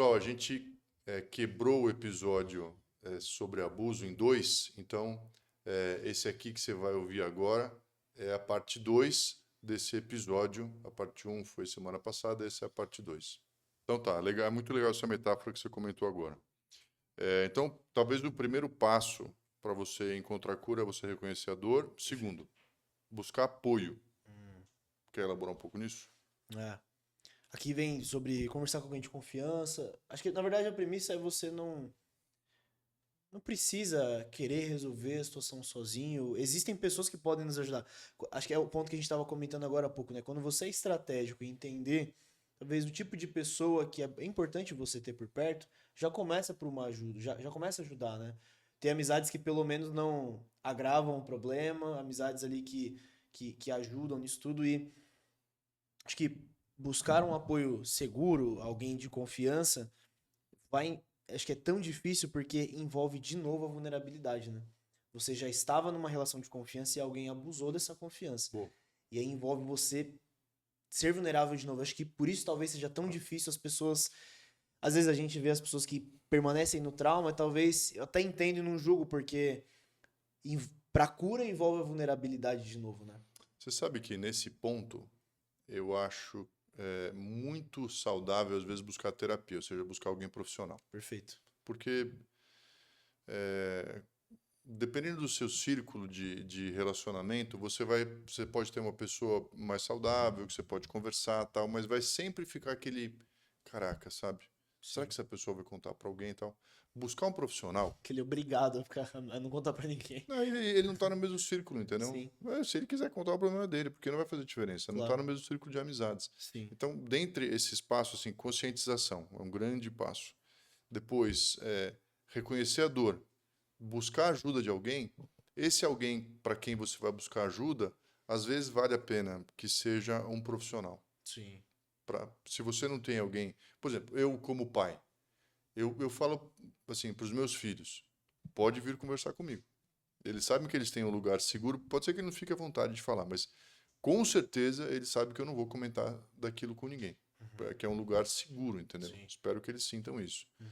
Pessoal, a gente quebrou o episódio sobre abuso em dois, então esse aqui que você vai ouvir agora é a parte 2 desse episódio. A parte um foi semana passada, essa é a parte 2. Então tá, legal, é muito legal essa metáfora que você comentou agora. Então, talvez o primeiro passo para você encontrar cura é você reconhecer a dor. Segundo, buscar apoio. Quer elaborar um pouco nisso? É. Aqui vem sobre conversar com alguém de confiança. Acho que, na verdade, a premissa é você não precisa querer resolver a situação sozinho. Existem pessoas que podem nos ajudar. Acho que é o ponto que a gente estava comentando agora há pouco, né? Quando você é estratégico e entender, talvez, o tipo de pessoa que é importante você ter por perto, já começa por uma ajuda, já começa a ajudar, né? Ter amizades que pelo menos não agravam o problema, amizades ali que ajudam nisso tudo e acho que buscar um apoio seguro, alguém de confiança, acho que é tão difícil porque envolve de novo a vulnerabilidade, né? Você já estava numa relação de confiança e alguém abusou dessa confiança. Bom, E aí envolve você ser vulnerável de novo. Acho que por isso talvez seja tão difícil as pessoas. Às vezes a gente vê as pessoas que permanecem no trauma, talvez. Eu até entendo e não julgo, porque pra cura envolve a vulnerabilidade de novo, né? você sabe que nesse ponto eu acho muito saudável, às vezes, buscar terapia, ou seja, buscar alguém profissional. Perfeito. Porque, dependendo do seu círculo de relacionamento, você pode ter uma pessoa mais saudável, que você pode conversar tal, mas vai sempre ficar aquele, caraca, sabe? Será que Sim. essa pessoa vai contar para alguém e tal? Buscar um profissional. Que ele é obrigado a não contar pra ninguém. Não, ele não tá no mesmo círculo, entendeu? Sim, Se ele quiser contar o problema dele, porque não vai fazer diferença. Não tá claro. no mesmo círculo de amizades. Sim. Então, dentre esses passos, assim, conscientização é um grande passo. Depois, reconhecer a dor, buscar ajuda de alguém. Esse alguém para quem você vai buscar ajuda, às vezes vale a pena que seja um profissional. Sim. Se você não tem alguém, por exemplo, eu como pai, eu falo assim para os meus filhos, pode vir conversar comigo. Eles sabem que eles têm um lugar seguro, pode ser que ele não fique à vontade de falar, mas com certeza eles sabem que eu não vou comentar daquilo com ninguém, que é um lugar seguro, entendeu? Sim. Espero que eles sintam isso. Uhum.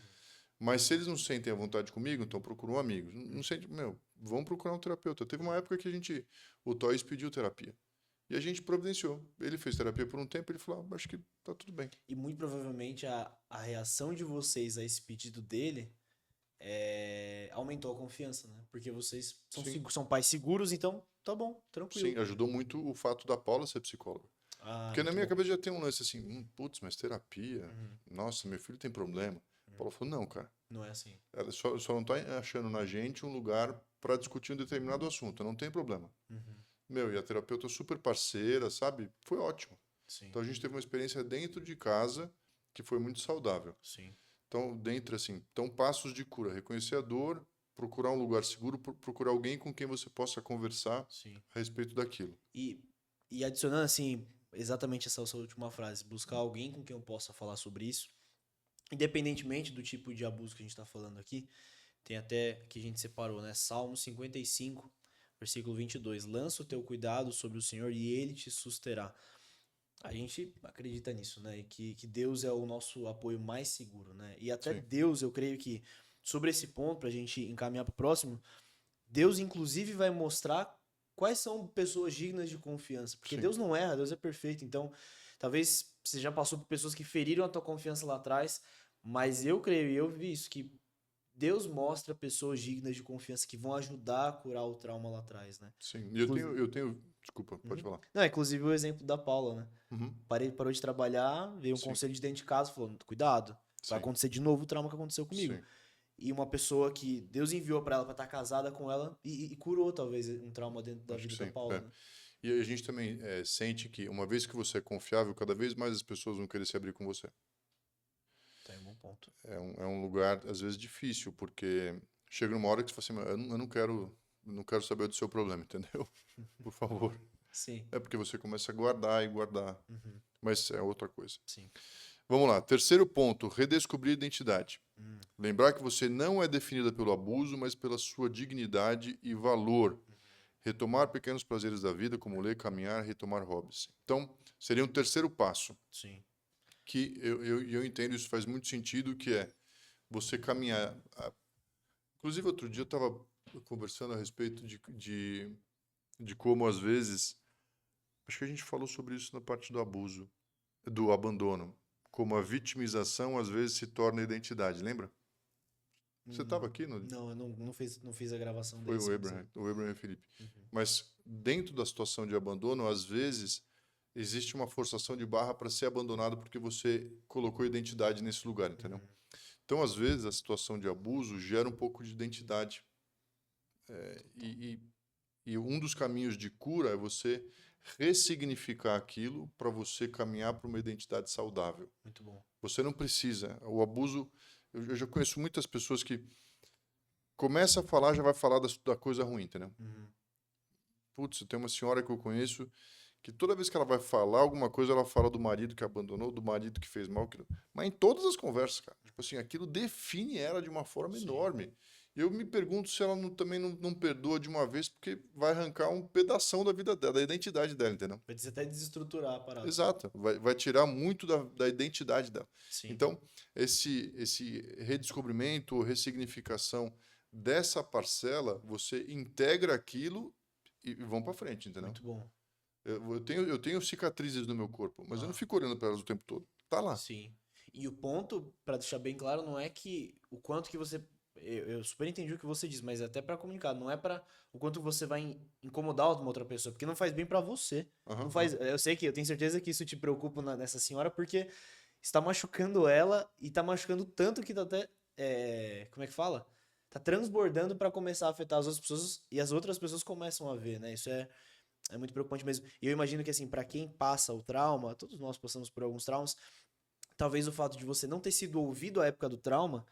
Mas se eles não sentem à vontade comigo, então procura um amigo. Não sente, meu, vão procurar um terapeuta. Teve uma época que o Toys pediu terapia. E a gente providenciou. Ele fez terapia por um tempo, ele falou, acho que tá tudo bem. E muito provavelmente a reação de vocês a esse pedido dele aumentou a confiança, né? Porque vocês Sim, são pais seguros, então tá bom, sim, tranquilo. ajudou muito o fato da Paula ser psicóloga. Ah, Porque na muito minha bom. cabeça já tem um lance assim, putz, mas terapia, Uhum. nossa, meu filho tem problema. A Paula falou, não, cara, Não é assim. ela só não tá achando na gente um lugar para discutir um determinado assunto, não tem problema. Uhum. Meu, e a terapeuta super parceira, sabe? Foi ótimo. Sim, Então a gente teve uma experiência dentro de casa que foi muito saudável. sim. Então, dentro assim, então passos de cura, reconhecer a dor, procurar um lugar seguro, procurar alguém com quem você possa conversar Sim. a respeito daquilo. E, e adicionando assim, exatamente essa sua última frase, buscar alguém com quem eu possa falar sobre isso, independentemente do tipo de abuso que a gente está falando aqui, tem até que a gente separou, né? Salmo 55, versículo 22. Lança o teu cuidado sobre o Senhor e ele te susterá. A gente acredita nisso, né? E que Deus é o nosso apoio mais seguro, né? E até Sim, Deus, eu creio que sobre esse ponto, pra gente encaminhar pro próximo, Deus inclusive vai mostrar quais são pessoas dignas de confiança. Porque sim. Deus não erra, Deus é perfeito. Então, talvez você já passou por pessoas que feriram a tua confiança lá atrás, mas eu creio e eu vi isso, que Deus mostra pessoas dignas de confiança que vão ajudar a curar o trauma lá atrás, né? Sim. E Inclusive, desculpa, pode uhum. falar. Não, inclusive o exemplo da Paula, né? Uhum. Parou de trabalhar, veio um Sim, conselho de dentro de casa, falou: cuidado, vai sim, acontecer de novo o trauma que aconteceu comigo. sim. E uma pessoa que Deus enviou pra ela pra estar casada com ela e curou talvez um trauma dentro da Acho que vida da sim. Paula, né? E a gente também sente que uma vez que você é confiável, cada vez mais as pessoas vão querer se abrir com você. Tá aí um bom ponto. É um lugar, às vezes, difícil, porque chega numa hora que você fala assim, eu não quero saber do seu problema, entendeu? Por favor. Sim. É porque você começa a guardar e guardar. Uhum. Mas é outra coisa. Sim. Vamos lá. Terceiro ponto, redescobrir identidade. Hum. Lembrar que você não é definida pelo abuso, mas pela sua dignidade e valor. Retomar pequenos prazeres da vida, como ler, caminhar, retomar hobbies. Então, seria um terceiro passo. Sim. que eu entendo, isso faz muito sentido, que é você caminhar. Inclusive, outro dia eu estava conversando a respeito de como, às vezes, acho que a gente falou sobre isso na parte do abuso, do abandono, como a vitimização, às vezes, se torna identidade, lembra? Você estava aqui no... Não, eu não fiz a gravação Foi desse. o Abraham e Felipe. Uhum. Mas dentro da situação de abandono, às vezes, existe uma forçação de barra para ser abandonado porque você colocou identidade nesse lugar, entendeu? Então, às vezes, a situação de abuso gera um pouco de identidade. E um dos caminhos de cura é você ressignificar aquilo para você caminhar para uma identidade saudável. Muito bom. Você não precisa. O abuso... Eu já conheço muitas pessoas que começa a falar, já vai falar da coisa ruim, entendeu? Putz, tem uma senhora que eu conheço que toda vez que ela vai falar alguma coisa, ela fala do marido que abandonou, do marido que fez mal. Mas em todas as conversas, cara. Tipo assim, aquilo define ela de uma forma enorme. E eu me pergunto se ela também não perdoa de uma vez, porque vai arrancar um pedação da vida dela, da identidade dela, entendeu? Vai até desestruturar a parada. Exato. Vai tirar muito da identidade dela. Sim. Então, esse redescobrimento ou ressignificação dessa parcela, você integra aquilo e vão para frente, entendeu? Muito bom. Eu tenho cicatrizes no meu corpo, mas eu não fico olhando para elas o tempo todo. Tá lá. Sim. E o ponto, para deixar bem claro, não é que o quanto que você... Eu super entendi o que você diz, mas até para comunicar. Não é para o quanto você vai incomodar uma outra pessoa, porque não faz bem para você. Não faz... Eu sei que, eu tenho certeza que isso te preocupa nessa senhora, porque está machucando ela e tá machucando tanto que tá até... como é que fala? Tá transbordando para começar a afetar as outras pessoas e as outras pessoas começam a ver, né? Isso é muito preocupante mesmo. E eu imagino que, assim, para quem passa o trauma, todos nós passamos por alguns traumas, talvez o fato de você não ter sido ouvido à época do trauma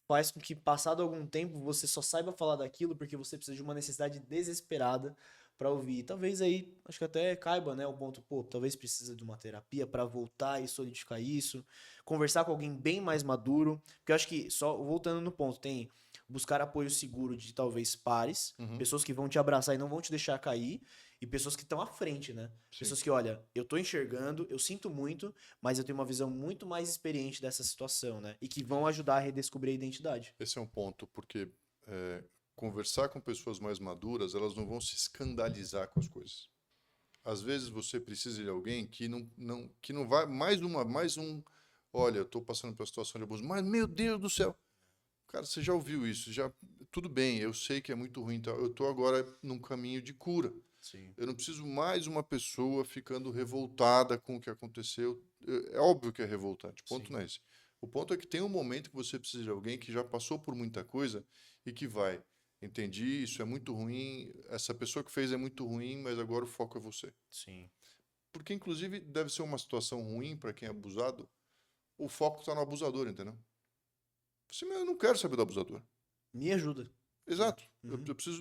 faz com que, passado algum tempo, você só saiba falar daquilo porque você precisa de uma necessidade desesperada para ouvir. E talvez aí, acho que até caiba, né, o ponto, pô, talvez precisa de uma terapia para voltar e solidificar isso, conversar com alguém bem mais maduro, porque eu acho que, só voltando no ponto, tem buscar apoio seguro de talvez pares, pessoas que vão te abraçar e não vão te deixar cair, e pessoas que estão à frente, né? Sim. Pessoas que, olha, eu tô enxergando, eu sinto muito, mas eu tenho uma visão muito mais experiente dessa situação, né? E que vão ajudar a redescobrir a identidade. Esse é um ponto, porque conversar com pessoas mais maduras, elas não vão se escandalizar com as coisas. Às vezes você precisa de alguém que não vai mais um, olha, eu estou passando por uma situação de abuso, mas meu Deus do céu, cara, você já ouviu isso? Já tudo bem, eu sei que é muito ruim, então eu estou agora num caminho de cura. Sim. Eu não preciso mais uma pessoa ficando revoltada com o que aconteceu. É óbvio que é revoltante, o ponto não é esse. O ponto é que tem um momento que você precisa de alguém que já passou por muita coisa e que vai, entendi, isso é muito ruim, essa pessoa que fez é muito ruim, mas agora o foco é você. Sim. Porque, inclusive, deve ser uma situação ruim para quem é abusado, o foco está no abusador, entendeu? Você, mas eu não quero saber do abusador. Me ajuda. Exato.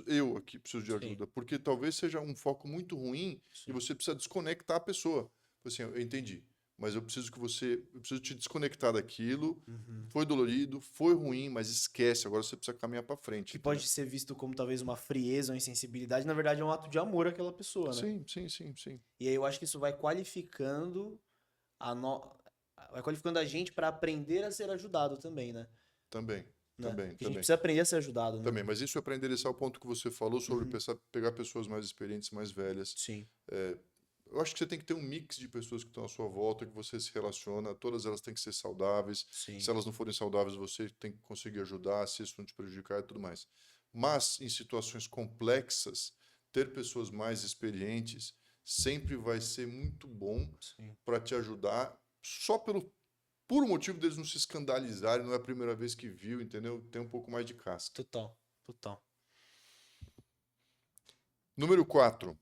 Eu aqui preciso de Sim. ajuda. Porque talvez seja um foco muito ruim e você precisa desconectar a pessoa. Assim, eu entendi. Mas eu preciso te desconectar daquilo. Foi dolorido, foi ruim, mas esquece. Agora você precisa caminhar para frente. Que entendeu? pode ser visto como talvez uma frieza ou insensibilidade, na verdade é um ato de amor àquela pessoa, né? Sim. E aí eu acho que isso vai qualificando vai qualificando a gente para aprender a ser ajudado também, né? Também. Porque a gente Também. precisa aprender a ser ajudado, né? Também, mas isso é para endereçar o ponto que você falou sobre pegar pessoas mais experientes, mais velhas. Sim. Eu acho que você tem que ter um mix de pessoas que estão à sua volta, que você se relaciona, todas elas têm que ser saudáveis. Sim. Se elas não forem saudáveis, você tem que conseguir ajudar, se isso não te prejudicar e tudo mais. Mas, em situações complexas, ter pessoas mais experientes sempre vai ser muito bom para te ajudar, só pelo puro motivo deles não se escandalizarem, não é a primeira vez que viu, entendeu? Tem um pouco mais de casca. Total. Número 4.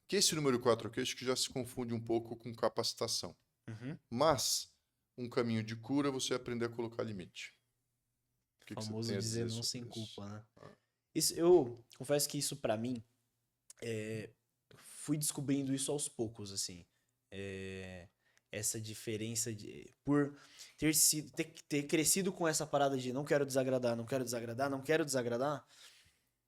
Que esse número 4 aqui, acho que já se confunde um pouco com capacitação. Mas, um caminho de cura é você aprender a colocar limite. O famoso dizer não sem culpa, né? Ah. Isso, eu confesso que isso pra mim, fui descobrindo isso aos poucos, assim. Essa diferença por ter crescido com essa parada de não quero desagradar,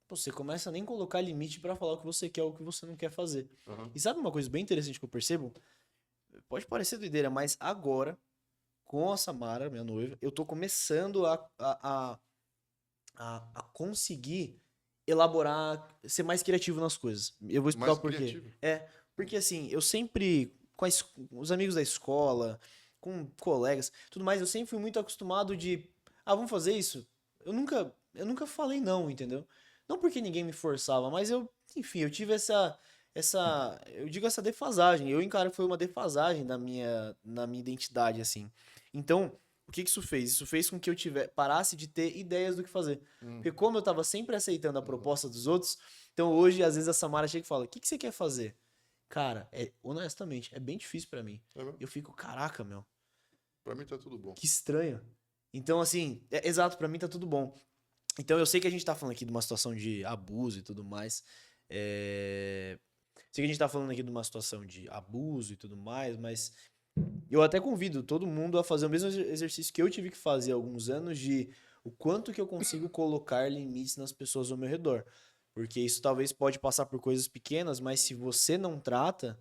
você começa a nem colocar limite pra falar o que você quer ou o que você não quer fazer. E sabe uma coisa bem interessante que eu percebo? pode parecer doideira, mas agora, com a Samara, minha noiva, eu tô começando a conseguir elaborar, ser mais criativo nas coisas. Eu vou explicar Mais o porquê. criativo. Porque assim, eu sempre, com os amigos da escola, com colegas, tudo mais, eu sempre fui muito acostumado de, vamos fazer isso? Eu nunca falei não, entendeu? Não porque ninguém me forçava, mas enfim, eu tive eu digo essa defasagem. Eu encaro que foi uma defasagem na minha identidade, assim. Então, o que que isso fez? Isso fez com que eu parasse de ter ideias do que fazer. Porque como eu tava sempre aceitando a proposta dos outros, então hoje, às vezes, a Samara chega e fala, o que que você quer fazer? Cara, honestamente, é bem difícil pra mim. É mesmo? Eu fico, caraca, meu, Pra mim tá tudo bom. que estranho. Então, assim, exato, pra mim tá tudo bom. Então, eu sei que a gente tá falando aqui de uma situação de abuso e tudo mais. Sei que a gente tá falando aqui de uma situação de abuso e tudo mais, mas eu até convido todo mundo a fazer o mesmo exercício que eu tive que fazer há alguns anos de o quanto que eu consigo colocar limites nas pessoas ao meu redor. Porque isso talvez pode passar por coisas pequenas, mas se você não trata,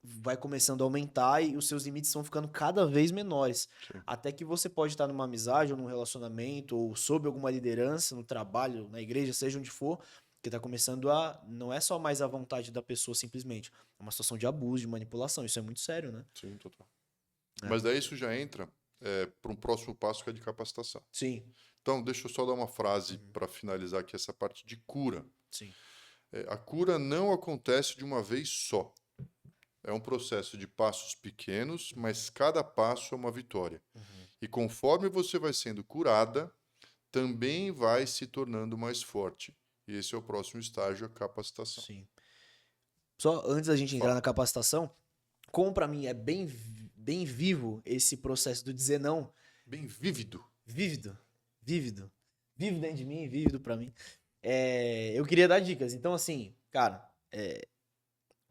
vai começando a aumentar e os seus limites vão ficando cada vez menores. Sim. Até que você pode estar numa amizade ou num relacionamento ou sob alguma liderança, no trabalho, na igreja, seja onde for, que está começando não é só mais a vontade da pessoa simplesmente, é uma situação de abuso, de manipulação. Isso é muito sério, né? Sim, total. É. Mas daí isso já entra para um próximo passo que é de capacitação. Sim, Então, deixa eu só dar uma frase para finalizar aqui essa parte de cura. sim, A cura não acontece de uma vez só. É um processo de passos pequenos, mas cada passo é uma vitória. E conforme você vai sendo curada, também vai se tornando mais forte. E esse é o próximo estágio, a capacitação. sim. Só antes da gente entrar Fala. na capacitação, como para mim é bem vivo esse processo do dizer não, Bem vívido. vívido, vívido, vivo dentro de mim, vívido pra mim. Eu queria dar dicas. Então, assim, cara,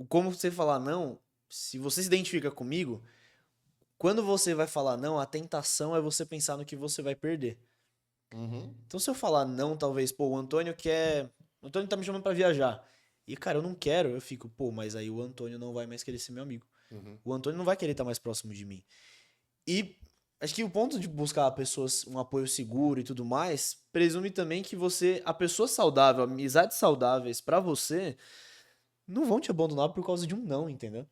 como você falar não, se você se identifica comigo, quando você vai falar não, a tentação é você pensar no que você vai perder. Uhum. Então, se eu falar não, talvez, pô, o Antônio quer. O Antônio tá me chamando pra viajar. E, cara, eu não quero, eu fico, pô, mas aí o Antônio não vai mais querer ser meu amigo. Uhum. O Antônio não vai querer estar mais próximo de mim. E acho que o ponto de buscar pessoas, um apoio seguro e tudo mais, presume também que a pessoa saudável, amizades saudáveis pra você, não vão te abandonar por causa de um não, entendeu?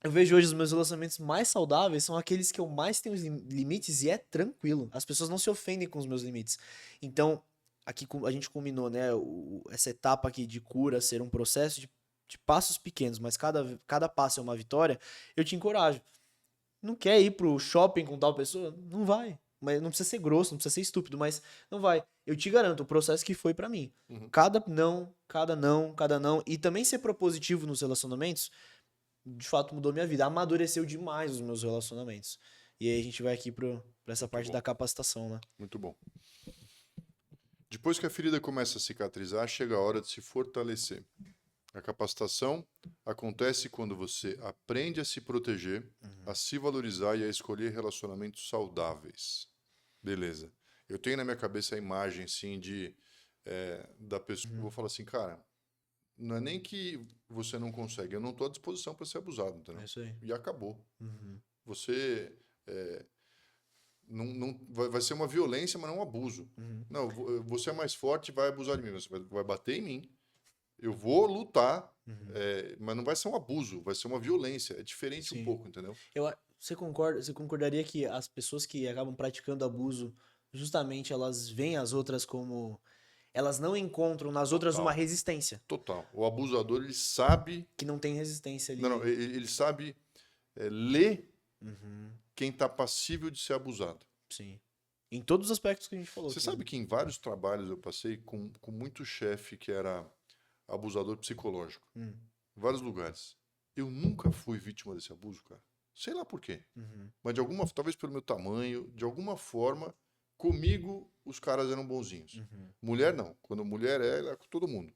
Eu vejo hoje os meus relacionamentos mais saudáveis são aqueles que eu mais tenho os limites e é tranquilo. As pessoas não se ofendem com os meus limites. Então, aqui a gente combinou, né? Essa etapa aqui de cura ser um processo de passos pequenos, mas cada passo é uma vitória. Eu te encorajo. Não quer ir pro shopping com tal pessoa? Não vai. Mas não precisa ser grosso, não precisa ser estúpido, mas não vai. Eu te garanto, o processo que foi pra mim. Uhum. Cada não, cada não, cada não. E também ser propositivo nos relacionamentos, de fato mudou minha vida. Amadureceu demais os meus relacionamentos. E aí a gente vai aqui pra essa parte bom. da capacitação, né? Muito bom. Depois que a ferida começa a cicatrizar, chega a hora de se fortalecer. A capacitação acontece quando você aprende a se proteger, a se valorizar e a escolher relacionamentos saudáveis. Beleza. Eu tenho na minha cabeça a imagem, assim, da pessoa. Vou falar assim, cara, não é nem que você não consegue, eu não estou à disposição para ser abusado, entendeu? É isso aí. E acabou. Uhum. Você não vai ser uma violência, mas não um abuso. Uhum. Não, você é mais forte, vai abusar de mim, você vai bater em mim. Eu vou lutar, mas não vai ser um abuso, vai ser uma violência. É diferente um Sim. pouco, entendeu? Você concordaria que as pessoas que acabam praticando abuso, justamente elas veem as outras como. Elas não encontram nas outras Total. uma resistência. Total. O abusador, ele sabe. Que não tem resistência ali. Não, ele sabe ler Uhum. quem está passível de ser abusado. Sim. Em todos os aspectos que a gente falou. Você aqui, sabe né? que em vários trabalhos eu passei com muito chefe que era abusador psicológico. Hum. Em vários lugares. Eu nunca fui vítima desse abuso, cara. Sei lá por quê. Uhum. Mas talvez pelo meu tamanho, de alguma forma, comigo os caras eram bonzinhos. Uhum. Mulher não. Quando mulher ela é com todo mundo.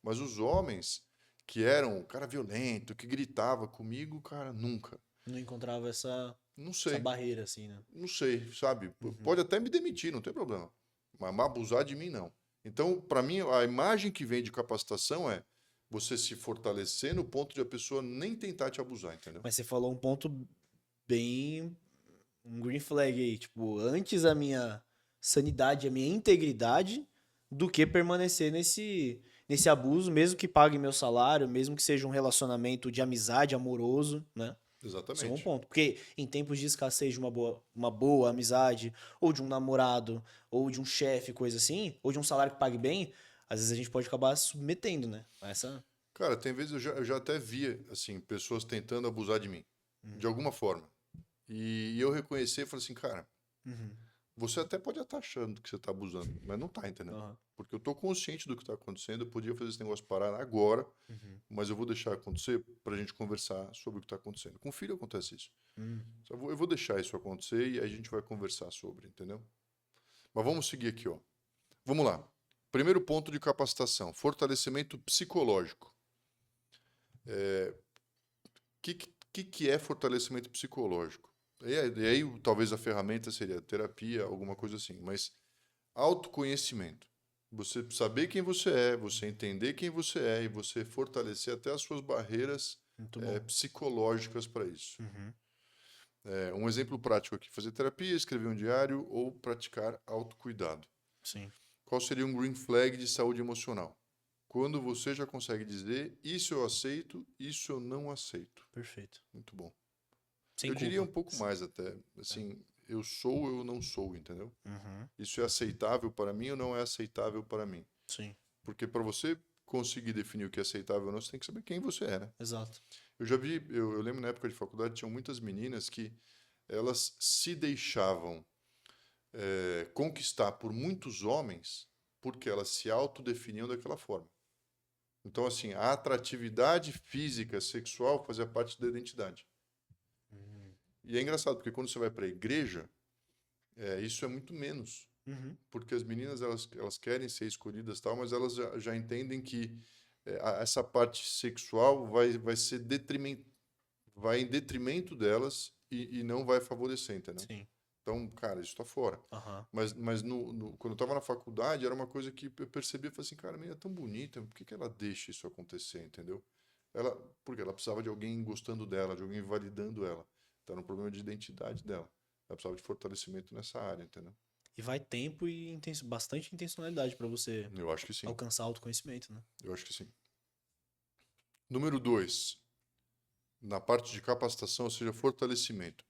Mas os homens que eram cara violento, que gritava comigo, cara, nunca. Não encontrava essa Não sei. barreira, assim, né? Não sei, sabe? Pode até me demitir, não tem problema. Mas abusar de mim, não. Então, para mim, a imagem que vem de capacitação é você se fortalecer no ponto de a pessoa nem tentar te abusar, entendeu? Mas você falou um ponto bem. Um green flag aí. Tipo, antes a minha sanidade, a minha integridade, do que permanecer nesse abuso, mesmo que pague meu salário, mesmo que seja um relacionamento de amizade, amoroso, né? Esse é um bom Exatamente. ponto. Porque em tempos de escassez de uma boa amizade, ou de um namorado, ou de um chefe, coisa assim, ou de um salário que pague bem, às vezes a gente pode acabar se submetendo, né? A essa. Cara, tem vezes eu já até via, assim, pessoas tentando abusar de mim, de alguma forma. E eu reconheci e falei assim, cara, Uhum. você até pode estar achando que você está abusando, mas não tá, entendeu? Aham. Porque eu tô consciente do que está acontecendo, eu podia fazer esse negócio parar agora, Uhum. mas mas eu vou deixar acontecer para a gente conversar sobre o que está acontecendo. Com filho acontece isso. Uhum. Eu vou deixar isso acontecer e aí a gente vai conversar sobre, entendeu? Mas vamos seguir aqui, ó. Vamos lá. Primeiro ponto de capacitação, fortalecimento psicológico. O que é fortalecimento psicológico? E aí, talvez a ferramenta seria terapia, alguma coisa assim, mas autoconhecimento. Você saber quem você é, você entender quem você é e você fortalecer até as suas barreiras Muito bom. psicológicas para isso. Uhum. Um exemplo prático aqui: fazer terapia, escrever um diário ou praticar autocuidado. Sim. Qual seria um green flag de saúde emocional? Quando você já consegue dizer: isso eu aceito, isso eu não aceito. Perfeito. Muito bom. Sem Eu diria um culpa. pouco mais até, É. assim, eu sou, eu não sou, entendeu? Uhum. Isso é aceitável para mim ou não é aceitável para mim? Sim. Porque para você conseguir definir o que é aceitável ou não, você tem que saber quem você é, né? Exato. Eu já vi, eu lembro na época de faculdade, tinham muitas meninas que elas se deixavam conquistar por muitos homens porque elas se autodefiniam daquela forma. Então, assim, a atratividade física, sexual, fazia parte da identidade. E é engraçado, porque quando você vai para a igreja, isso é muito menos. Uhum. Porque as meninas, elas querem ser escolhidas, tal, mas elas já entendem que essa parte sexual vai ser vai em detrimento delas e não vai favorecer, entendeu? Sim. Então, cara, isso está fora. Aham. Mas quando eu estava na faculdade, era uma coisa que eu percebia, falei assim, cara, a menina é tão bonita, por que que ela deixa isso acontecer, entendeu? Ela, porque ela precisava de alguém gostando dela, de alguém validando ela. Então, era um problema de identidade dela. Ela precisava de fortalecimento nessa área, entendeu? E vai tempo e bastante intencionalidade pra você Eu acho que sim. alcançar autoconhecimento, né? Eu acho que sim. Número 2, na parte de capacitação, ou seja, fortalecimento.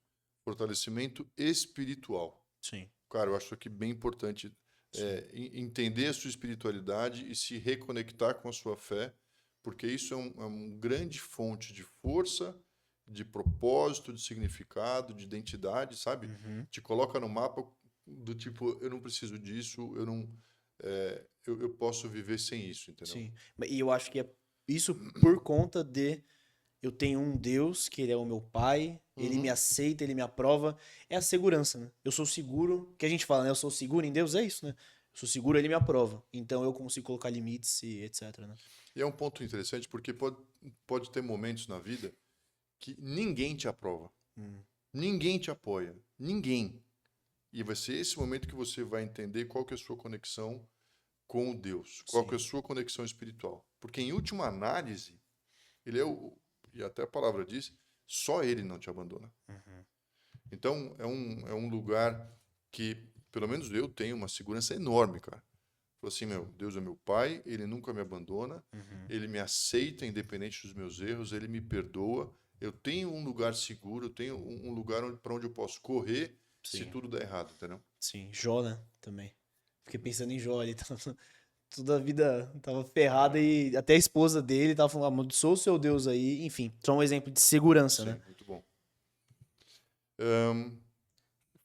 Fortalecimento espiritual. Sim. Cara, eu acho isso aqui bem importante. Sim. Entender a sua espiritualidade e se reconectar com a sua fé, porque isso é uma grande fonte de força, de propósito, de significado, de identidade, sabe? Uhum. Te coloca no mapa do tipo, eu não preciso disso, eu não, eu posso viver sem isso, entendeu? Sim. E eu acho que é isso por conta de eu tenho um Deus, que ele é o meu pai, ele me Uhum. aceita, ele me aprova. É a segurança, né? Eu sou seguro, que a gente fala, né? Eu sou seguro em Deus, é isso, né? Eu sou seguro, ele me aprova. Então eu consigo colocar limites e etc, né? E é um ponto interessante porque pode ter momentos na vida que ninguém te aprova, Hum. ninguém te apoia, ninguém. E vai ser esse momento que você vai entender qual que é a sua conexão com o Deus, qual que é a Sim. sua conexão espiritual. Porque em última análise, ele é e até a palavra diz, só ele não te abandona. Uhum. Então é um lugar que, pelo menos eu tenho uma segurança enorme, cara. Falei assim, meu, Deus é meu pai, ele nunca me abandona, Uhum. ele me aceita independente dos meus erros, ele me perdoa. Eu tenho um lugar seguro, eu tenho um lugar para onde eu posso correr se Sim. tudo der errado, entendeu? Sim. Jó, né? Também. Fiquei pensando em Jó, ele tava, toda a vida tava ferrada É, e até a esposa dele tava falando, amaldiçoa o seu Deus aí. Enfim, só um exemplo de segurança, né? sim, muito bom. Ahn,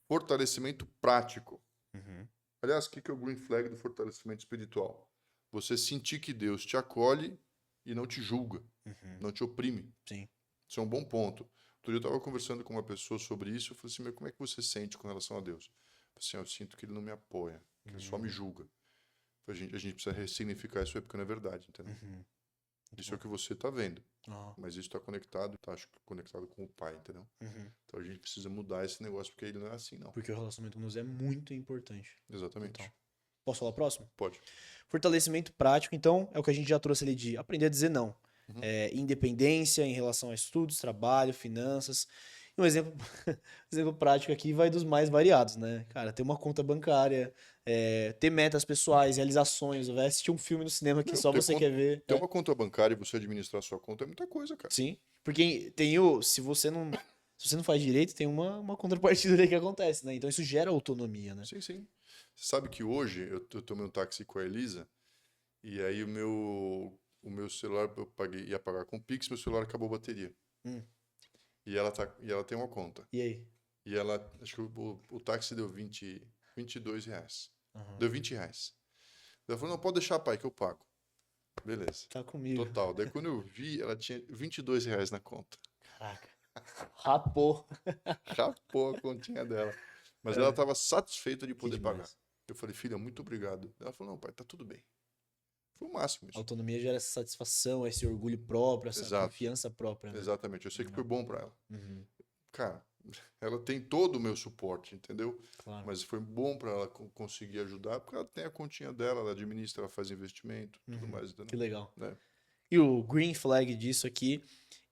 fortalecimento prático. Uhum. Aliás, o que é o green flag do fortalecimento espiritual? Você sentir que Deus te acolhe e não te julga, Uhum. não te oprime. Sim. Isso é um bom ponto. Outro dia eu estava conversando com uma pessoa sobre isso. Eu falei assim: "Mas como é que você sente com relação a Deus?" Eu falei assim: "Eu sinto que ele não me apoia, que ele só me Uhum. julga." Eu falei, a gente precisa ressignificar isso aí porque não é verdade, entendeu? Uhum. Muito Isso é bom. o que você está vendo, Ó. mas isso está conectado, tá, acho que conectado com o Pai, entendeu? Uhum. Então a gente precisa mudar esse negócio porque ele não é assim, não. Porque o relacionamento com Deus é muito importante. Exatamente. Total. Posso falar o próximo? Pode. Fortalecimento prático, então, é o que a gente já trouxe ali de aprender a dizer não. Uhum. Independência em relação a estudos, trabalho, finanças. E um exemplo, exemplo prático aqui vai dos mais variados, né? Cara, ter uma conta bancária, ter metas pessoais, realizações, vai assistir um filme no cinema que Meu, só você quer ver. ter uma conta bancária e você administrar a sua conta é muita coisa, cara. Sim, porque se você não faz direito, tem uma contrapartida ali que acontece, né? Então isso gera autonomia, né? Sim, sim. Você sabe que hoje eu tomei um táxi com a Elisa e aí o meu celular ia pagar com o Pix, meu celular acabou a bateria. Hum, E ela tem uma conta. e aí? E acho que o táxi deu 22 reais. Aham. Deu 20 reais. Ela falou, não, pode deixar, pai, que eu pago. Beleza. Tá comigo. Total. Daí quando eu vi, ela tinha 22 reais na conta. Caraca. Rapou. Rapou a continha dela. Mas É. ela estava satisfeita de Que poder pagar. demais. Eu falei, filha, muito obrigado. Ela falou, não, pai, tá tudo bem. Foi o máximo A isso. autonomia gera essa satisfação, esse orgulho próprio, essa Exato. confiança própria, né? Exatamente. Eu sei que foi bom para ela. Uhum, Cara, ela tem todo o meu suporte, entendeu? claro. Mas foi bom para ela conseguir ajudar, porque ela tem a continha dela, ela administra, ela faz investimento, tudo mais, Que entendeu? legal. Né? E o green flag disso aqui,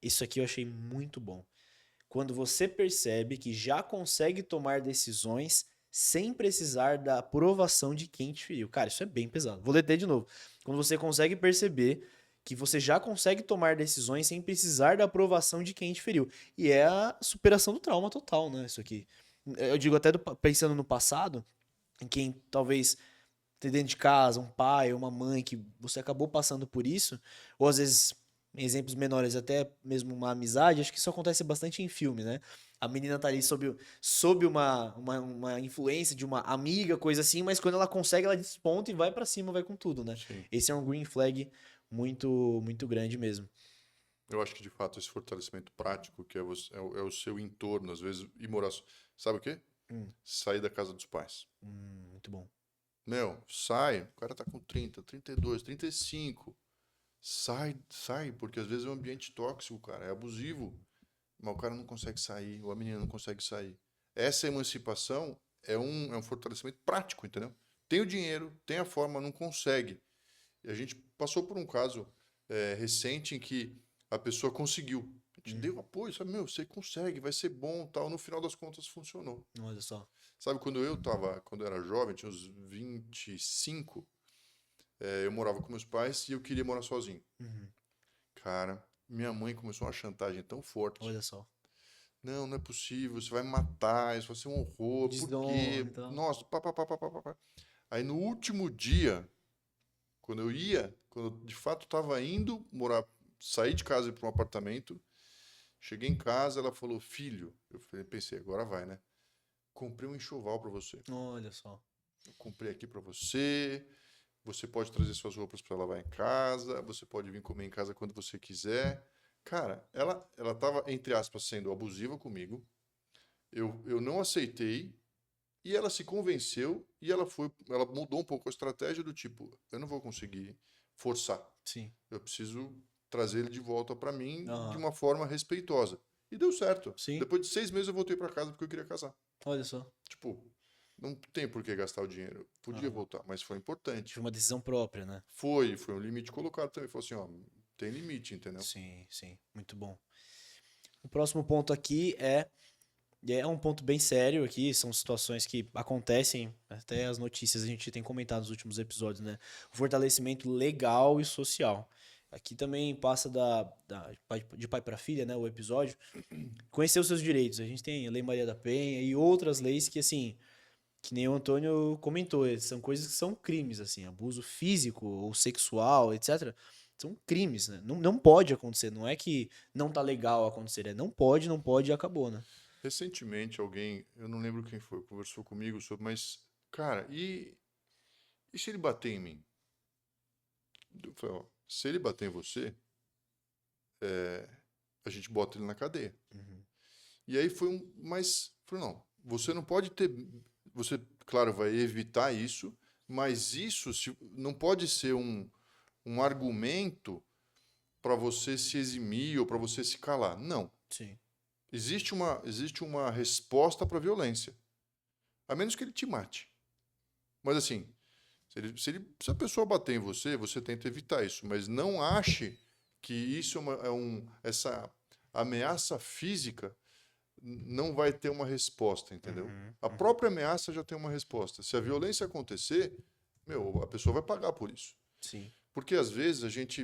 isso aqui eu achei muito bom. Quando você percebe que já consegue tomar decisões sem precisar da aprovação de quem te feriu. Cara, isso é bem pesado. Vou ler de novo. Quando você consegue perceber que você já consegue tomar decisões sem precisar da aprovação de quem te feriu. E é a superação do trauma total, né? Isso aqui. Eu digo até pensando no passado, em quem talvez ter dentro de casa um pai ou uma mãe que você acabou passando por isso, ou às vezes em exemplos menores, até mesmo uma amizade, acho que isso acontece bastante em filme, né? A menina tá ali sob uma influência de uma amiga, coisa assim, mas quando ela consegue, ela desponta e vai pra cima, vai com tudo, né? Sim. Esse é um green flag muito grande mesmo. Eu acho que de fato esse fortalecimento prático, que é o seu entorno, às vezes, e morar. Sabe o quê? Hum, Sair da casa dos pais. muito bom. Meu, sai, o cara tá com 30, 32, 35. Sai, porque às vezes é um ambiente tóxico, cara, é abusivo. Mas o cara não consegue sair, ou a menina não consegue sair. Essa emancipação é um fortalecimento prático, entendeu? Tem o dinheiro, tem a forma, não consegue. E a gente passou por um caso recente em que a pessoa conseguiu. A gente deu apoio, sabe? Meu, você consegue, vai ser bom, tal. No final das contas funcionou. Olha só. Sabe, quando eu era jovem, tinha uns 25, eu morava com meus pais e eu queria morar sozinho. Uhum, Cara, minha mãe começou uma chantagem tão forte. olha só. Não, não é possível, você vai me matar, isso vai ser um horror, por Desonra quê? e tal. Nossa, pá, pá, pá, pá, pá, pá, pá. Aí no último dia, quando eu de fato estava indo morar, sair de casa e ir para um apartamento, cheguei em casa, ela falou, filho, pensei, agora vai, né? Comprei um enxoval para você. Olha só. Eu comprei aqui para você. Você pode trazer suas roupas para lavar em casa. Você pode vir comer em casa quando você quiser. Cara, ela estava, entre aspas, sendo abusiva comigo. Eu não aceitei. E ela se convenceu e ela mudou um pouco a estratégia do tipo, eu não vou conseguir forçar. Sim. Eu preciso trazer ele de volta para mim de Aham. uma forma respeitosa. E deu certo. Sim. Depois de 6 meses eu voltei para casa porque eu queria casar. Olha só. Tipo, não tem por que gastar o dinheiro. Podia Aham. voltar, mas foi importante. Foi uma decisão própria, né? Foi um limite colocado também. Falou assim, ó, tem limite, entendeu? Sim. Muito bom. O próximo ponto aqui é um ponto bem sério aqui, são situações que acontecem, até as notícias a gente tem comentado nos últimos episódios, né? O fortalecimento legal e social. Aqui também passa de pai para filha, né? O episódio. Conhecer os seus direitos. A gente tem a Lei Maria da Penha e outras leis que, assim, que nem o Antônio comentou, são coisas que são crimes, assim, abuso físico ou sexual, etc. São crimes, né? Não pode acontecer, não é que não tá legal acontecer, não pode e acabou, né? Recentemente alguém, eu não lembro quem foi, conversou comigo sobre, mas, cara, e se ele bater em mim? Eu falei, ó, se ele bater em você, a gente bota ele na cadeia. Uhum. E aí mas, falei, não, você não pode você, claro, vai evitar isso, mas isso não pode ser um argumento para você se eximir ou para você se calar. Não. Sim. Existe uma resposta para a violência. A menos que ele te mate. Mas assim, Se a pessoa bater em você, você tenta evitar isso, mas não ache que isso essa ameaça física não vai ter uma resposta, entendeu? A própria ameaça já tem uma resposta. Se a violência acontecer, a pessoa vai pagar por isso. Sim. Porque às vezes a gente,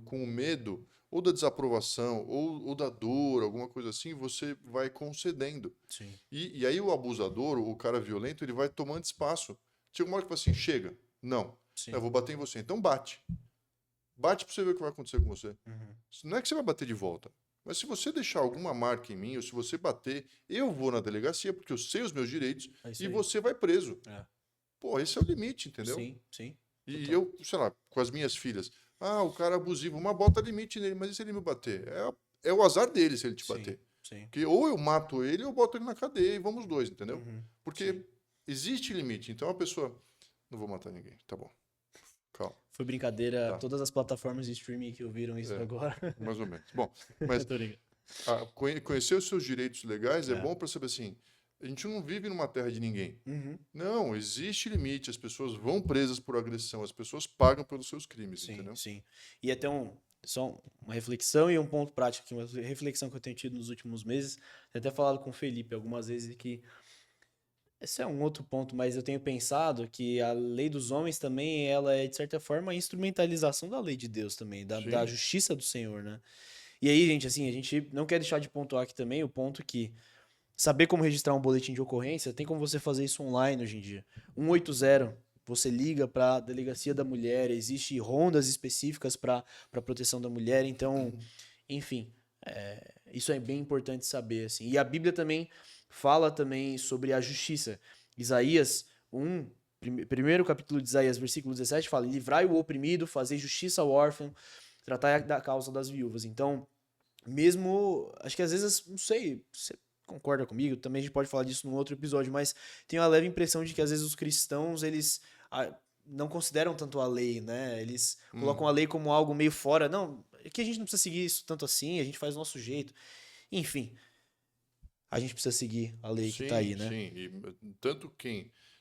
com o medo, ou da desaprovação, ou da dor, alguma coisa assim, você vai concedendo. Sim. E aí o abusador, o cara violento, ele vai tomando espaço. Chega uma hora que fala assim, chega, não, Sim. eu vou bater em você. Então bate. Bate pra você ver o que vai acontecer com você. Não é que você vai bater de volta. Mas se você deixar alguma marca em mim, ou se você bater, eu vou na delegacia, porque eu sei os meus direitos, É isso e aí. você vai preso. É. Pô, esse é o limite, entendeu? Sim, sim. E Total. eu, sei lá, com as minhas filhas, o cara é abusivo, uma bota limite nele, mas e se ele me bater? É o azar dele se ele te Sim, bater. sim. Porque ou eu mato ele ou eu boto ele na cadeia e vamos dois, entendeu? Porque Sim. existe limite. Então a pessoa, não vou matar ninguém, tá bom. Calma, Foi brincadeira, tá. todas as plataformas de streaming que ouviram isso agora. Mais ou menos. Bom, mas Tô brincando. conhecer os seus direitos legais é É. bom para saber assim, a gente não vive numa terra de ninguém. Não, existe limite, as pessoas vão presas por agressão, as pessoas pagam pelos seus crimes, Sim, entendeu? sim. E até só uma reflexão e um ponto prático aqui, uma reflexão que eu tenho tido nos últimos meses. Tenho até falado com o Felipe algumas vezes que esse é um outro ponto, mas eu tenho pensado que a lei dos homens também, ela é, de certa forma, a instrumentalização da lei de Deus também, da Sim. justiça do Senhor, né? E aí, gente, assim, a gente não quer deixar de pontuar aqui também o ponto que saber como registrar um boletim de ocorrência, tem como você fazer isso online hoje em dia. 180, você liga para a delegacia da mulher, existe rondas específicas para proteção da mulher, então, enfim, isso é bem importante saber, assim. E a Bíblia também fala também sobre a justiça. Isaías 1, primeiro capítulo de Isaías, versículo 17, fala: livrai o oprimido, fazei justiça ao órfão, tratai da causa das viúvas. Então, mesmo, acho que às vezes, não sei, você concorda comigo? Também a gente pode falar disso num outro episódio, mas tenho a leve impressão de que às vezes os cristãos, eles não consideram tanto a lei, né? Eles colocam a lei como algo meio fora. Não, é que a gente não precisa seguir isso tanto assim, a gente faz do nosso jeito. Enfim, a gente precisa seguir a lei que tá Sim, aí, né? sim. E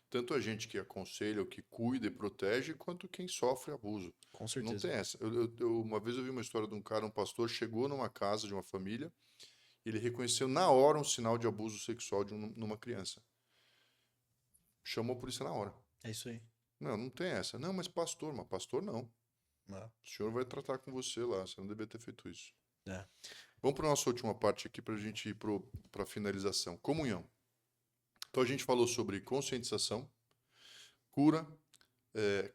tanto a gente que aconselha, o que cuida e protege, quanto quem sofre abuso. Com Não certeza. tem essa. Uma vez eu vi uma história de um cara, um pastor, chegou numa casa de uma família, ele reconheceu na hora um sinal de abuso sexual numa criança. Chamou a polícia na hora. É isso aí. Não, não tem essa. Não, mas pastor não. Não. O senhor vai tratar com você lá, você não deveria ter feito isso. É. Vamos para a nossa última parte aqui para a gente ir para a finalização. Comunhão. Então a gente falou sobre conscientização, cura,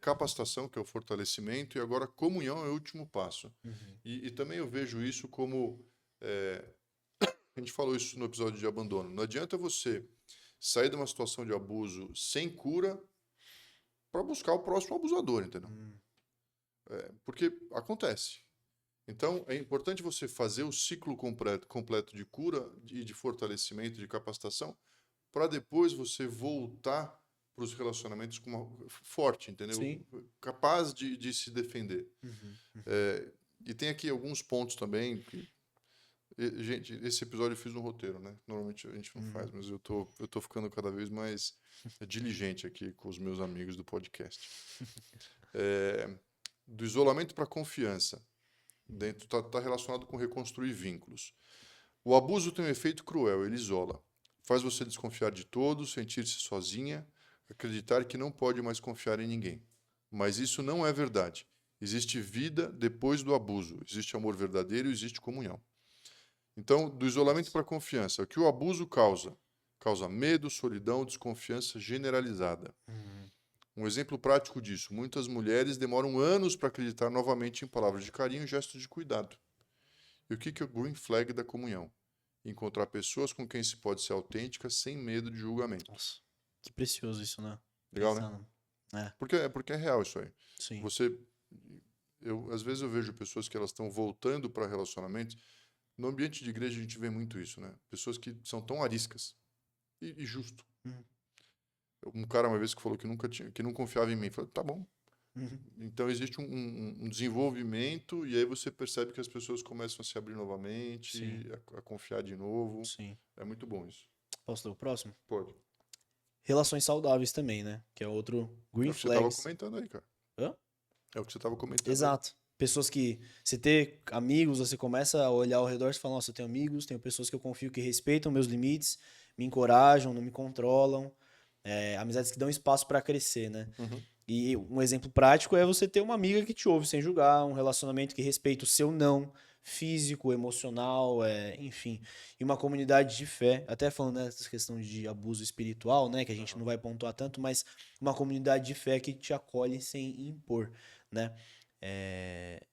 capacitação, que é o fortalecimento, e agora comunhão é o último passo. E também eu vejo isso como. A gente falou isso no episódio de abandono. Não adianta você sair de uma situação de abuso sem cura para buscar o próximo abusador, entendeu? Porque acontece. Então, é importante você fazer o ciclo completo de cura e de fortalecimento, de capacitação, para depois você voltar para os relacionamentos forte, entendeu? Sim. Capaz de se defender. E tem aqui alguns pontos também. Gente, esse episódio eu fiz no roteiro, né? Normalmente a gente não faz, mas eu tô ficando cada vez mais diligente aqui com os meus amigos do podcast. Do isolamento para a confiança. Tá relacionado com reconstruir vínculos. O abuso tem um efeito cruel, ele isola. Faz você desconfiar de todos, sentir-se sozinha, acreditar que não pode mais confiar em ninguém. Mas isso não é verdade. Existe vida depois do abuso, existe amor verdadeiro, existe comunhão. Então, do isolamento para a confiança, o que o abuso causa? Causa medo, solidão, desconfiança generalizada. Um exemplo prático disso, muitas mulheres demoram anos para acreditar novamente em palavras de carinho e gestos de cuidado. E o que é o green flag da comunhão? Encontrar pessoas com quem se pode ser autêntica sem medo de julgamento. Nossa, que precioso isso, né? Legal, né? Pensando. É, Porque é real isso aí. sim. Às vezes eu vejo pessoas que elas estão voltando para relacionamentos. No ambiente de igreja a gente vê muito isso, né? Pessoas que são tão ariscas e justo. Um cara uma vez que falou que não confiava em mim, falou, tá bom. Então existe um desenvolvimento e aí você percebe que as pessoas começam a se abrir novamente, a confiar de novo. Sim. É muito bom isso. Posso ler o próximo? Pode. relações saudáveis também, né? Que é outro É green o que você tava flags. comentando aí, cara. Hã? É o que você tava comentando aí. Exato. Pessoas que você ter amigos, você começa a olhar ao redor e fala, nossa, eu tenho amigos, tenho pessoas que eu confio que respeitam meus limites, me encorajam, não me controlam. Amizades que dão espaço pra crescer, né? Uhum. E um exemplo prático é você ter uma amiga que te ouve sem julgar, um relacionamento que respeita o seu não físico, emocional, enfim. E uma comunidade de fé, até falando dessa questão de abuso espiritual, né, que a gente não vai pontuar tanto, mas uma comunidade de fé que te acolhe sem impor, né? É,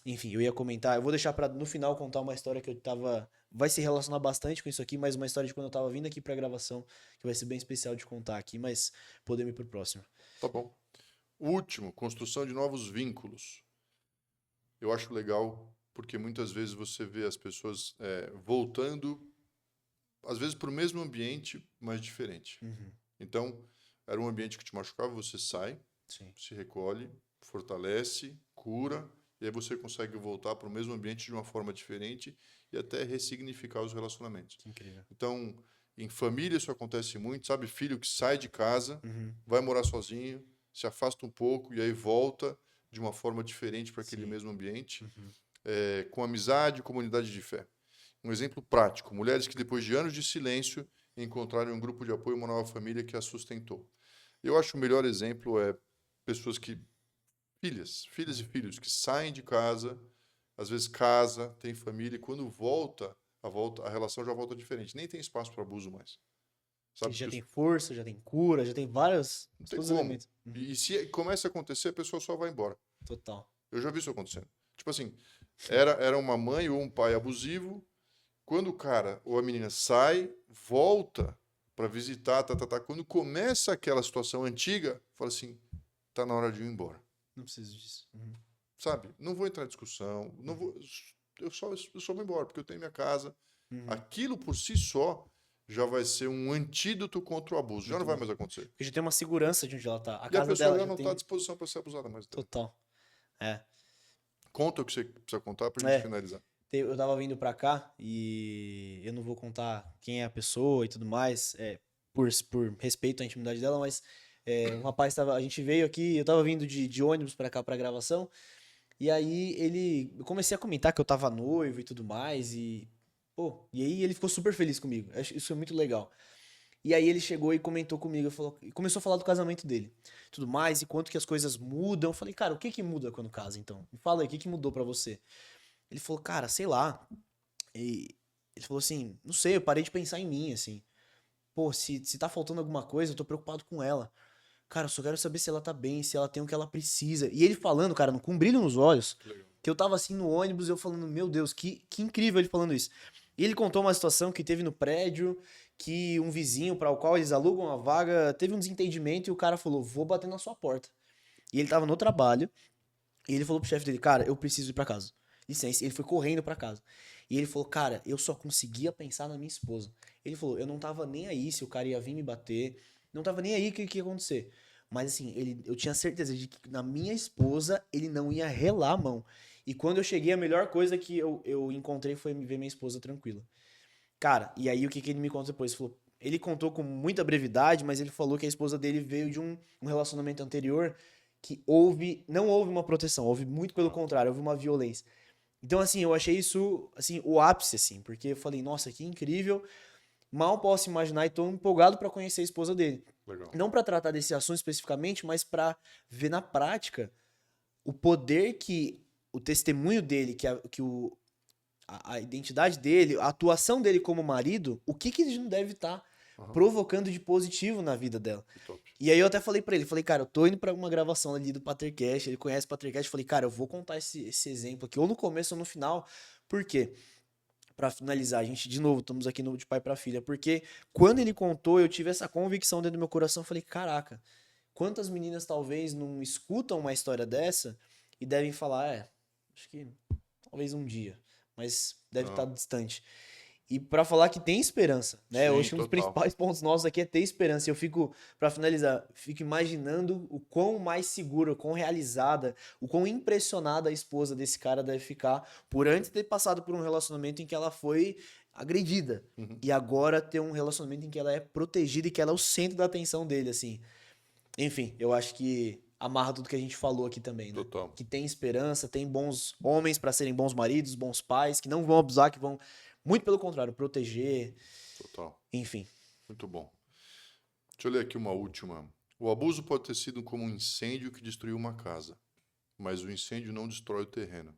Enfim, eu ia comentar, eu vou deixar para no final contar uma história que eu tava. Vai se relacionar bastante com isso aqui, mas uma história de quando eu tava vindo aqui pra gravação, que vai ser bem especial de contar aqui, mas podemos ir pro próximo. Tá bom. O último, construção de novos vínculos. Eu acho legal porque muitas vezes você vê as pessoas voltando, às vezes para o mesmo ambiente, mas diferente. Uhum, Então, era um ambiente que te machucava, você sai, sim. se recolhe, fortalece, cura, e aí você consegue voltar para o mesmo ambiente de uma forma diferente e até ressignificar os relacionamentos. Que incrível. Então, em família isso acontece muito, sabe? Filho que sai de casa, Uhum, vai morar sozinho, se afasta um pouco e aí volta de uma forma diferente para aquele sim. mesmo ambiente, Uhum, com amizade e comunidade de fé. Um exemplo prático: mulheres que depois de anos de silêncio encontraram um grupo de apoio, uma nova família que as sustentou. Eu acho o melhor exemplo pessoas que filhas e filhos que saem de casa, às vezes casa, tem família e quando a relação já volta diferente. Nem tem espaço para abuso mais. que Sabe? já Porque tem força, já tem cura, já tem vários, não tem todos os como. elementos. Uhum, E se começa a acontecer, a pessoa só vai embora. total. Eu já vi isso acontecendo. Tipo assim, era uma mãe ou um pai abusivo. Quando o cara ou a menina sai, volta para visitar, quando começa aquela situação antiga, fala assim, tá na hora de ir embora. Não preciso disso. Uhum, Sabe? Não vou entrar em discussão, não uhum, vou, eu só vou embora, porque eu tenho minha casa. uhum. Aquilo por si só já vai ser um antídoto contra o abuso. Já Muito não vai bom. mais acontecer. Porque já tem uma segurança de onde ela tá. A E a casa pessoa dela já já não está à tem. disposição para ser abusada mais dela. Total. É. Conta o que você precisa contar para a gente É. finalizar. Eu tava vindo pra cá e eu não vou contar quem é a pessoa e tudo mais, por respeito à intimidade dela, mas um rapaz tava. A gente veio aqui, eu tava vindo de ônibus pra cá pra gravação, e aí eu comecei a comentar que eu tava noivo e tudo mais, e aí ele ficou super feliz comigo. Isso é muito legal. E aí ele chegou e comentou comigo, e começou a falar do casamento dele, tudo mais, e quanto que as coisas mudam. Eu falei, cara, o que que muda quando casa, então? Me fala aí, o que que mudou pra você? Ele falou, cara, sei lá. E ele falou assim, não sei, eu parei de pensar em mim, assim. Pô, se tá faltando alguma coisa, eu tô preocupado com ela. Cara, eu só quero saber se ela tá bem, se ela tem o que ela precisa. E ele falando, cara, com um brilho nos olhos, Que legal. que eu tava assim no ônibus, eu falando, meu Deus, que incrível ele falando isso. E ele contou uma situação que teve no prédio, que um vizinho para o qual eles alugam a vaga teve um desentendimento e o cara falou, vou bater na sua porta. E ele tava no trabalho, e ele falou pro chefe dele, cara, eu preciso ir pra casa. Licença. Ele foi correndo pra casa. E ele falou, cara, eu só conseguia pensar na minha esposa. Ele falou, eu não tava nem aí se o cara ia vir me bater. Não tava nem aí o que ia acontecer. Mas assim, eu tinha certeza de que na minha esposa ele não ia relar a mão. E quando eu cheguei, a melhor coisa que eu encontrei foi ver minha esposa tranquila. Cara, e aí o que ele me conta depois? Ele contou com muita brevidade, mas ele falou que a esposa dele veio de um relacionamento anterior que não houve uma proteção, houve muito pelo contrário, houve uma violência. Então, assim, eu achei isso, assim, o ápice, assim, porque eu falei, nossa, que incrível, mal posso imaginar e tô empolgado pra conhecer a esposa dele. Legal. Não pra tratar desse assunto especificamente, mas pra ver na prática o poder que o testemunho dele, a identidade dele, a atuação dele como marido, o que ele não deve estar Aham, provocando de positivo na vida dela. que top. E aí eu até falei pra ele, falei, cara, eu tô indo pra uma gravação ali do Patercast, ele conhece o Patercast, falei, cara, eu vou contar esse exemplo aqui, ou no começo ou no final, por quê? Pra finalizar, a gente, de novo, estamos aqui no De Pai pra Filha, porque quando ele contou, eu tive essa convicção dentro do meu coração, falei, caraca, quantas meninas talvez não escutam uma história dessa e devem falar, acho que talvez um dia, mas deve estar Não, distante. E pra falar que tem esperança, né? sim, Hoje um dos total. principais pontos nossos aqui é ter esperança. E eu fico, pra finalizar, fico imaginando o quão mais segura, o quão realizada, o quão impressionada a esposa desse cara deve ficar por antes de ter passado por um relacionamento em que ela foi agredida. Uhum. E agora ter um relacionamento em que ela é protegida e que ela é o centro da atenção dele, assim. Enfim, eu acho que amarra tudo que a gente falou aqui também, né? Total. Que tem esperança, tem bons homens pra serem bons maridos, bons pais, que não vão abusar, que vão, muito pelo contrário, proteger, Total. enfim. Muito bom. Deixa eu ler aqui uma última. O abuso pode ter sido como um incêndio que destruiu uma casa, mas o incêndio não destrói o terreno.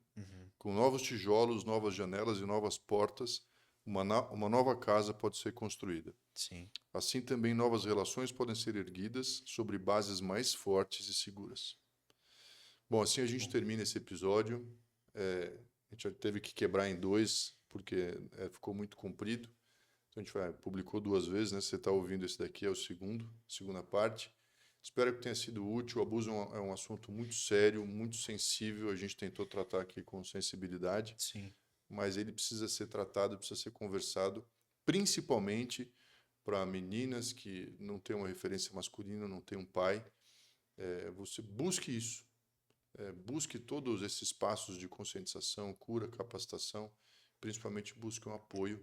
Com novos tijolos, novas janelas e novas portas, uma nova casa pode ser construída. Sim. Assim também novas relações podem ser erguidas sobre bases mais fortes e seguras. Bom, assim a gente termina esse episódio. A gente já teve que quebrar em dois, porque ficou muito comprido. Então a gente publicou 2 vezes, né? Você está ouvindo esse daqui, é o segunda parte. Espero que tenha sido útil. O abuso é um assunto muito sério, muito sensível. A gente tentou tratar aqui com sensibilidade, Sim. mas ele precisa ser tratado, precisa ser conversado, principalmente para meninas que não têm uma referência masculina, não têm um pai. Você busque isso. Busque todos esses passos de conscientização, cura, capacitação. Principalmente busque um apoio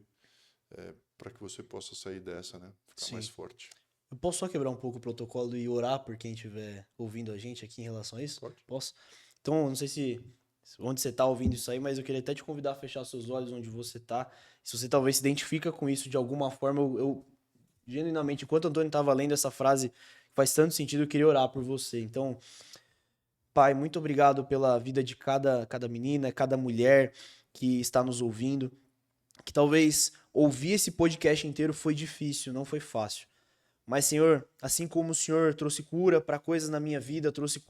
para que você possa sair dessa, né? Ficar mais Sim. forte. Eu posso só quebrar um pouco o protocolo e orar por quem estiver ouvindo a gente aqui em relação a isso? Pode. Posso? Então, eu não sei se onde você está ouvindo isso aí, mas eu queria até te convidar a fechar seus olhos onde você está. Se você talvez se identifica com isso de alguma forma, eu genuinamente, enquanto o Antônio estava lendo essa frase, faz tanto sentido, eu queria orar por você. Então, Pai, muito obrigado pela vida de cada menina, cada mulher que está nos ouvindo, que talvez ouvir esse podcast inteiro foi difícil, não foi fácil. Mas, Senhor, assim como o Senhor trouxe cura para coisas na minha vida, trouxe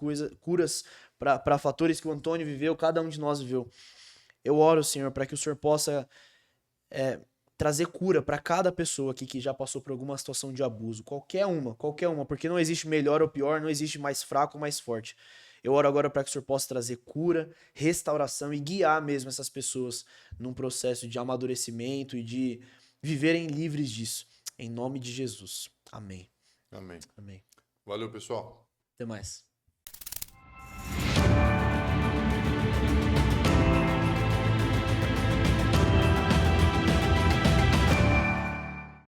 curas para fatores que o Antônio viveu, cada um de nós viveu. Eu oro, Senhor, para que o Senhor possa trazer cura para cada pessoa aqui que já passou por alguma situação de abuso. Qualquer uma, porque não existe melhor ou pior, não existe mais fraco ou mais forte. Eu oro agora para que o Senhor possa trazer cura, restauração e guiar mesmo essas pessoas num processo de amadurecimento e de viverem livres disso. Em nome de Jesus. Amém. Amém. Amém. Valeu, pessoal. Até mais.